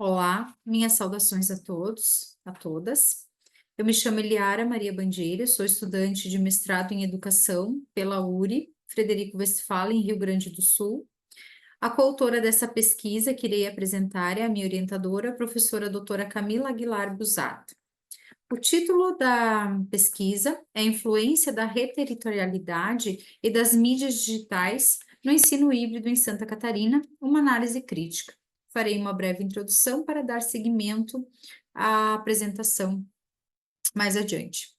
Olá, minhas saudações a todos, a todas. Eu me chamo Eliara Maria Bandeira, sou estudante de mestrado em Educação pela URI, Frederico Westphalen, em Rio Grande do Sul. A coautora dessa pesquisa que irei apresentar é a minha orientadora, a professora doutora Camila Aguilar Busato. O título da pesquisa é a Influência da Reterritorialidade e das Mídias Digitais no Ensino Híbrido em Santa Catarina, uma análise crítica. Farei uma breve introdução para dar seguimento à apresentação mais adiante.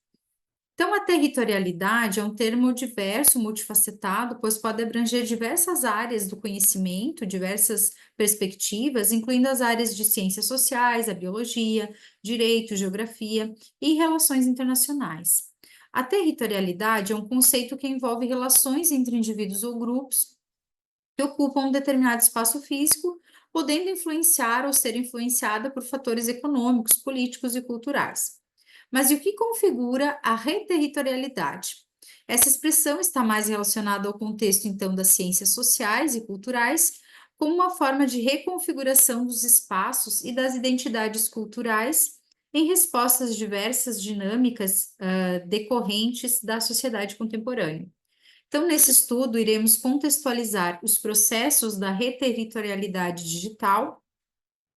Então, a territorialidade é um termo diverso, multifacetado, pois pode abranger diversas áreas do conhecimento, diversas perspectivas, incluindo as áreas de ciências sociais, a biologia, direito, geografia e relações internacionais. A territorialidade é um conceito que envolve relações entre indivíduos ou grupos que ocupam um determinado espaço físico, podendo influenciar ou ser influenciada por fatores econômicos, políticos e culturais. Mas e o que configura a reterritorialidade? Essa expressão está mais relacionada ao contexto, então, das ciências sociais e culturais, como uma forma de reconfiguração dos espaços e das identidades culturais em respostas às diversas dinâmicas decorrentes da sociedade contemporânea. Então, nesse estudo, iremos contextualizar os processos da reterritorialidade digital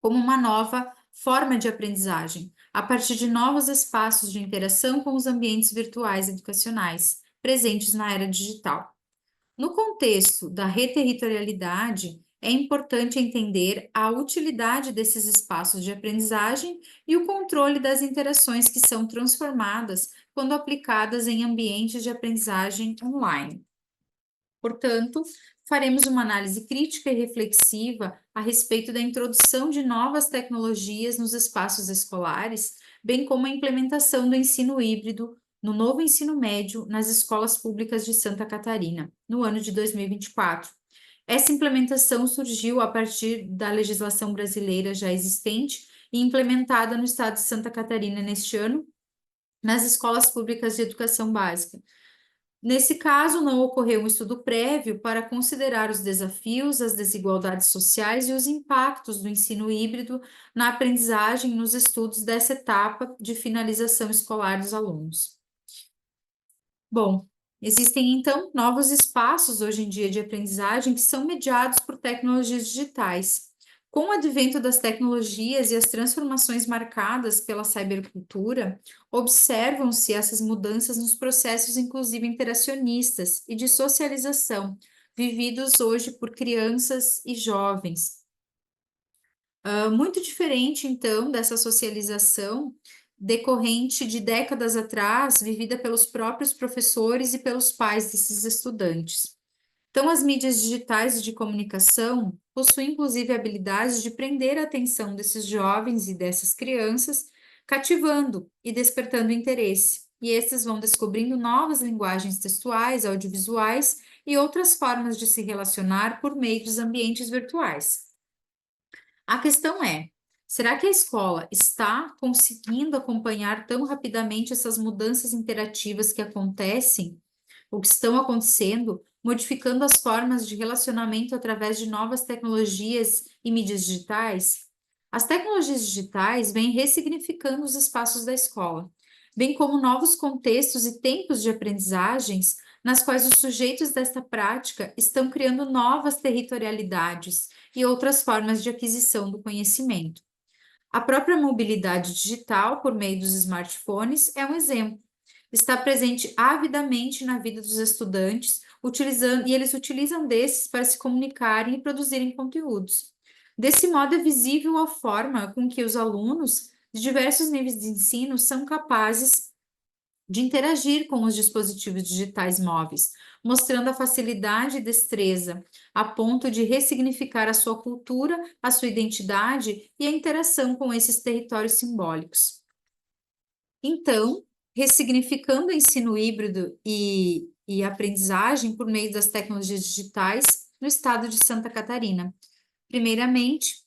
como uma nova forma de aprendizagem, a partir de novos espaços de interação com os ambientes virtuais educacionais presentes na era digital. No contexto da reterritorialidade, é importante entender a utilidade desses espaços de aprendizagem e o controle das interações que são transformadas quando aplicadas em ambientes de aprendizagem online. Portanto, faremos uma análise crítica e reflexiva a respeito da introdução de novas tecnologias nos espaços escolares, bem como a implementação do ensino híbrido no novo ensino médio nas escolas públicas de Santa Catarina, no ano de 2024. Essa implementação surgiu a partir da legislação brasileira já existente e implementada no estado de Santa Catarina neste ano, nas escolas públicas de educação básica. Nesse caso, não ocorreu um estudo prévio para considerar os desafios, as desigualdades sociais e os impactos do ensino híbrido na aprendizagem e nos estudos dessa etapa de finalização escolar dos alunos. Bom, existem então novos espaços hoje em dia de aprendizagem que são mediados por tecnologias digitais. Com o advento das tecnologias e as transformações marcadas pela cybercultura, observam-se essas mudanças nos processos, inclusive interacionistas e de socialização, vividos hoje por crianças e jovens. Muito diferente, então, dessa socialização decorrente de décadas atrás, vivida pelos próprios professores e pelos pais desses estudantes. Então, as mídias digitais de comunicação possuem, inclusive, habilidades de prender a atenção desses jovens e dessas crianças, cativando e despertando interesse. E esses vão descobrindo novas linguagens textuais, audiovisuais e outras formas de se relacionar por meio dos ambientes virtuais. A questão é: será que a escola está conseguindo acompanhar tão rapidamente essas mudanças interativas que acontecem, ou que estão acontecendo, modificando as formas de relacionamento através de novas tecnologias e mídias digitais? As tecnologias digitais vêm ressignificando os espaços da escola, bem como novos contextos e tempos de aprendizagens nas quais os sujeitos desta prática estão criando novas territorialidades e outras formas de aquisição do conhecimento. A própria mobilidade digital, por meio dos smartphones, é um exemplo. Está presente avidamente na vida dos estudantes, e eles utilizam desses para se comunicarem e produzirem conteúdos. Desse modo, é visível a forma com que os alunos de diversos níveis de ensino são capazes de interagir com os dispositivos digitais móveis, mostrando a facilidade e destreza, a ponto de ressignificar a sua cultura, a sua identidade e a interação com esses territórios simbólicos. Então, ressignificando o ensino híbrido e aprendizagem por meio das tecnologias digitais no estado de Santa Catarina. Primeiramente,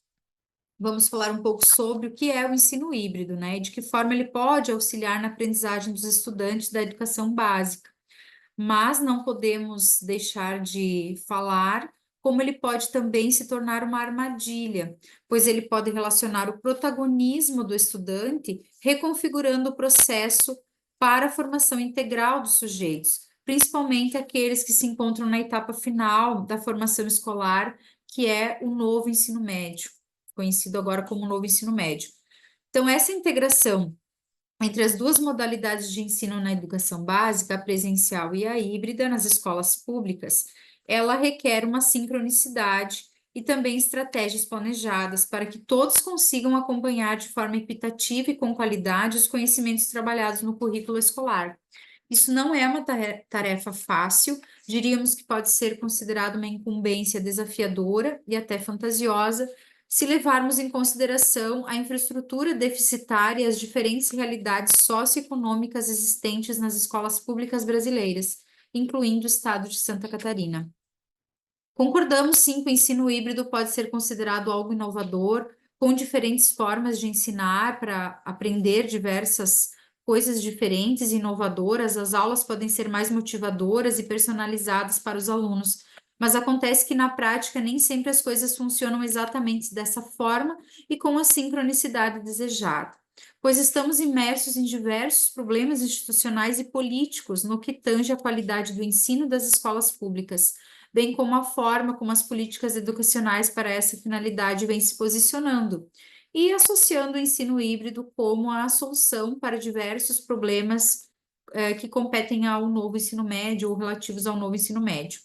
vamos falar um pouco sobre o que é o ensino híbrido, né? E de que forma ele pode auxiliar na aprendizagem dos estudantes da educação básica. Mas não podemos deixar de falar como ele pode também se tornar uma armadilha, pois ele pode relacionar o protagonismo do estudante, reconfigurando o processo para a formação integral dos sujeitos, principalmente aqueles que se encontram na etapa final da formação escolar, que é o novo ensino médio, conhecido agora como novo ensino médio. Então, essa integração entre as duas modalidades de ensino na educação básica, a presencial e a híbrida, nas escolas públicas, ela requer uma sincronicidade e também estratégias planejadas para que todos consigam acompanhar de forma equitativa e com qualidade os conhecimentos trabalhados no currículo escolar. Isso não é uma tarefa fácil, diríamos que pode ser considerado uma incumbência desafiadora e até fantasiosa, se levarmos em consideração a infraestrutura deficitária e as diferentes realidades socioeconômicas existentes nas escolas públicas brasileiras, incluindo o estado de Santa Catarina. Concordamos, sim, que o ensino híbrido pode ser considerado algo inovador, com diferentes formas de ensinar para aprender diversas coisas diferentes e inovadoras. As aulas podem ser mais motivadoras e personalizadas para os alunos, mas acontece que na prática nem sempre as coisas funcionam exatamente dessa forma e com a sincronicidade desejada, pois estamos imersos em diversos problemas institucionais e políticos no que tange à qualidade do ensino das escolas públicas, bem como a forma como as políticas educacionais para essa finalidade vêm se posicionando, e associando o ensino híbrido como a solução para diversos problemas que competem ao novo ensino médio ou relativos ao novo ensino médio.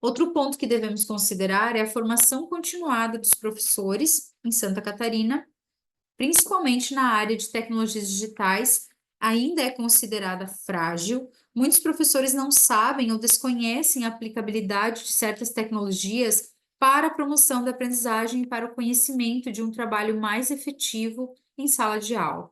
Outro ponto que devemos considerar é a formação continuada dos professores em Santa Catarina, principalmente na área de tecnologias digitais, ainda é considerada frágil. Muitos professores não sabem ou desconhecem a aplicabilidade de certas tecnologias para a promoção da aprendizagem e para o conhecimento de um trabalho mais efetivo em sala de aula.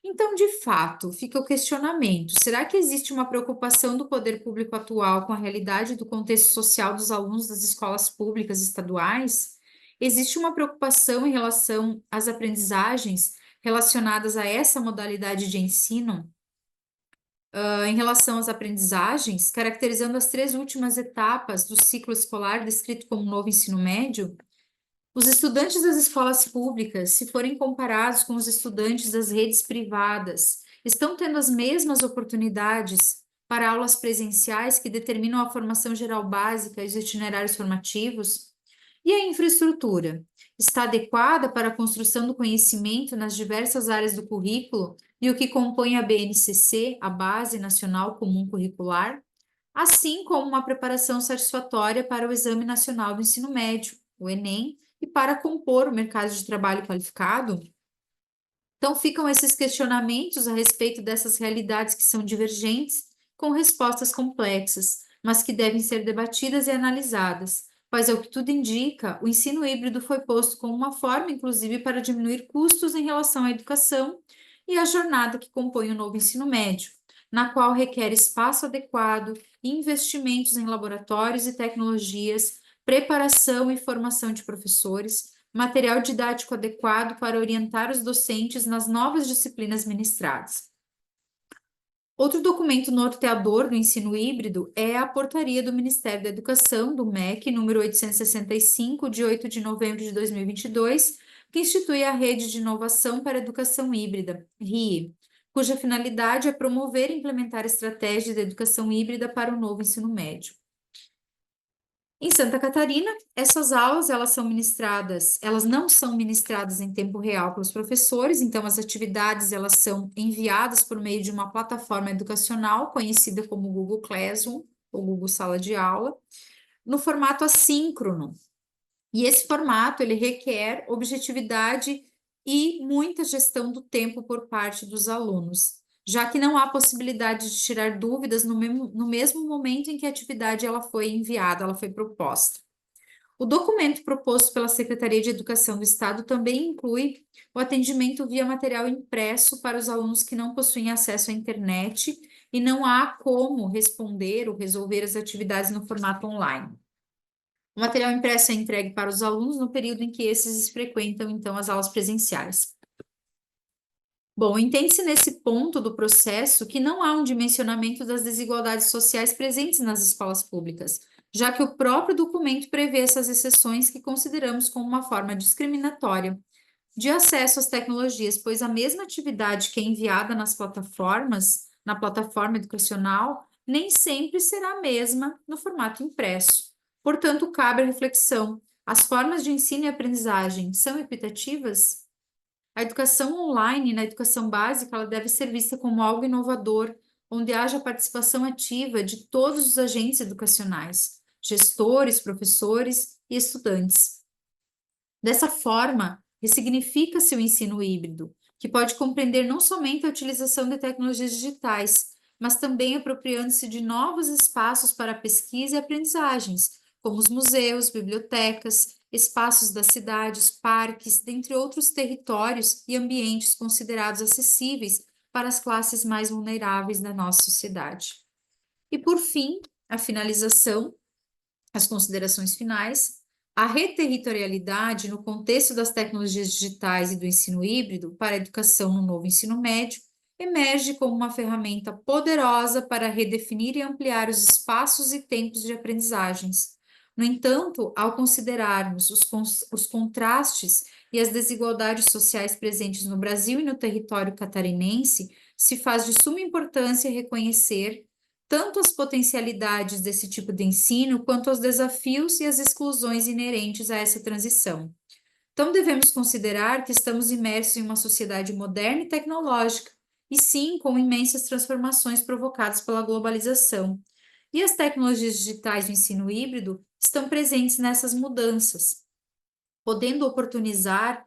Então, de fato, fica o questionamento: será que existe uma preocupação do poder público atual com a realidade do contexto social dos alunos das escolas públicas estaduais? Existe uma preocupação em relação às aprendizagens relacionadas a essa modalidade de ensino? Em relação às aprendizagens, caracterizando as 3 últimas etapas do ciclo escolar descrito como novo ensino médio? Os estudantes das escolas públicas, se forem comparados com os estudantes das redes privadas, estão tendo as mesmas oportunidades para aulas presenciais que determinam a formação geral básica e os itinerários formativos? E a infraestrutura? Está adequada para a construção do conhecimento nas diversas áreas do currículo e o que compõe a BNCC, a Base Nacional Comum Curricular, assim como uma preparação satisfatória para o Exame Nacional do Ensino Médio, o Enem, e para compor o mercado de trabalho qualificado? Então, ficam esses questionamentos a respeito dessas realidades que são divergentes, com respostas complexas, mas que devem ser debatidas e analisadas, pois, ao que tudo indica, o ensino híbrido foi posto como uma forma, inclusive, para diminuir custos em relação à educação e à jornada que compõe o novo ensino médio, na qual requer espaço adequado, investimentos em laboratórios e tecnologias, preparação e formação de professores, material didático adequado para orientar os docentes nas novas disciplinas ministradas. Outro documento norteador do ensino híbrido é a Portaria do Ministério da Educação, do MEC, número 865, de 8 de novembro de 2022, que institui a Rede de Inovação para a Educação Híbrida, RIE, cuja finalidade é promover e implementar estratégias de educação híbrida para o novo ensino médio. Em Santa Catarina, essas aulas, elas não são ministradas em tempo real pelos professores, então as atividades elas são enviadas por meio de uma plataforma educacional conhecida como Google Classroom ou Google Sala de Aula, no formato assíncrono. E esse formato ele requer objetividade e muita gestão do tempo por parte dos alunos, já que não há possibilidade de tirar dúvidas no mesmo momento em que a atividade ela foi enviada, ela foi proposta. O documento proposto pela Secretaria de Educação do Estado também inclui o atendimento via material impresso para os alunos que não possuem acesso à internet e não há como responder ou resolver as atividades no formato online. O material impresso é entregue para os alunos no período em que esses frequentam, então, as aulas presenciais. Bom, entende-se nesse ponto do processo que não há um dimensionamento das desigualdades sociais presentes nas escolas públicas, já que o próprio documento prevê essas exceções que consideramos como uma forma discriminatória de acesso às tecnologias, pois a mesma atividade que é enviada nas plataformas, na plataforma educacional, nem sempre será a mesma no formato impresso. Portanto, cabe a reflexão: as formas de ensino e aprendizagem são equitativas? A educação online, na educação básica, ela deve ser vista como algo inovador, onde haja participação ativa de todos os agentes educacionais, gestores, professores e estudantes. Dessa forma, ressignifica-se o ensino híbrido, que pode compreender não somente a utilização de tecnologias digitais, mas também apropriando-se de novos espaços para pesquisa e aprendizagens, como os museus, bibliotecas, espaços das cidades, parques, dentre outros territórios e ambientes considerados acessíveis para as classes mais vulneráveis da nossa sociedade. E, por fim, a finalização, as considerações finais. A reterritorialidade, no contexto das tecnologias digitais e do ensino híbrido para a educação no novo ensino médio, emerge como uma ferramenta poderosa para redefinir e ampliar os espaços e tempos de aprendizagens. No entanto, ao considerarmos os contrastes e as desigualdades sociais presentes no Brasil e no território catarinense, se faz de suma importância reconhecer tanto as potencialidades desse tipo de ensino, quanto os desafios e as exclusões inerentes a essa transição. Então, devemos considerar que estamos imersos em uma sociedade moderna e tecnológica, e sim com imensas transformações provocadas pela globalização. E as tecnologias digitais do ensino híbrido estão presentes nessas mudanças, podendo oportunizar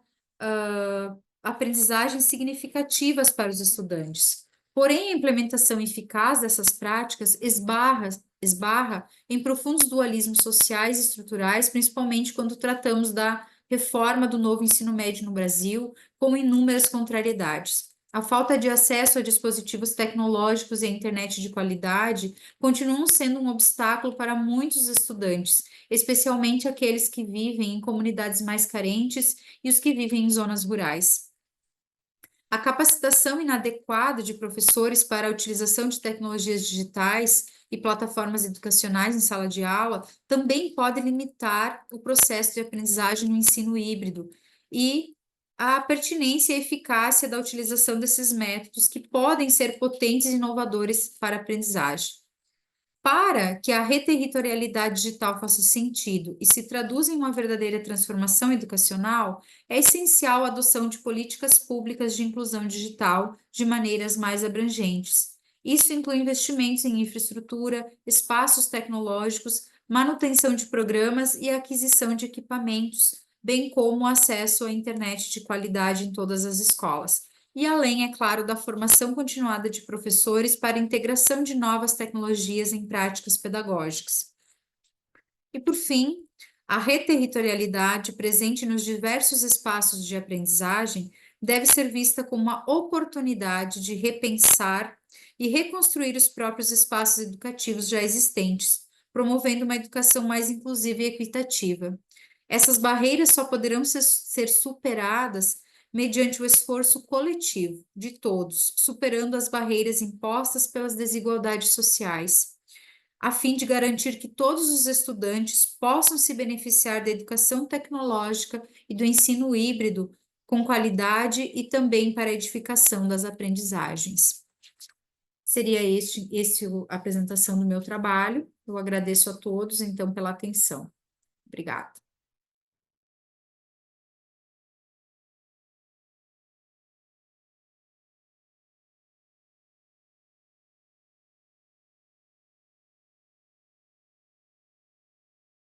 aprendizagens significativas para os estudantes. Porém, a implementação eficaz dessas práticas esbarra em profundos dualismos sociais e estruturais, principalmente quando tratamos da reforma do novo ensino médio no Brasil, com inúmeras contrariedades. A falta de acesso a dispositivos tecnológicos e a internet de qualidade continuam sendo um obstáculo para muitos estudantes, especialmente aqueles que vivem em comunidades mais carentes e os que vivem em zonas rurais. A capacitação inadequada de professores para a utilização de tecnologias digitais e plataformas educacionais em sala de aula também pode limitar o processo de aprendizagem no ensino híbrido e a pertinência e eficácia da utilização desses métodos que podem ser potentes e inovadores para a aprendizagem. Para que a reterritorialidade digital faça sentido e se traduza em uma verdadeira transformação educacional, é essencial a adoção de políticas públicas de inclusão digital de maneiras mais abrangentes. Isso inclui investimentos em infraestrutura, espaços tecnológicos, manutenção de programas e aquisição de equipamentos, bem como acesso à internet de qualidade em todas as escolas. E além, é claro, da formação continuada de professores para a integração de novas tecnologias em práticas pedagógicas. E, por fim, a reterritorialidade presente nos diversos espaços de aprendizagem deve ser vista como uma oportunidade de repensar e reconstruir os próprios espaços educativos já existentes, promovendo uma educação mais inclusiva e equitativa. Essas barreiras só poderão ser superadas mediante o esforço coletivo de todos, superando as barreiras impostas pelas desigualdades sociais, a fim de garantir que todos os estudantes possam se beneficiar da educação tecnológica e do ensino híbrido com qualidade e também para a edificação das aprendizagens. Seria este a apresentação do meu trabalho. Eu agradeço a todos, então, pela atenção. Obrigada.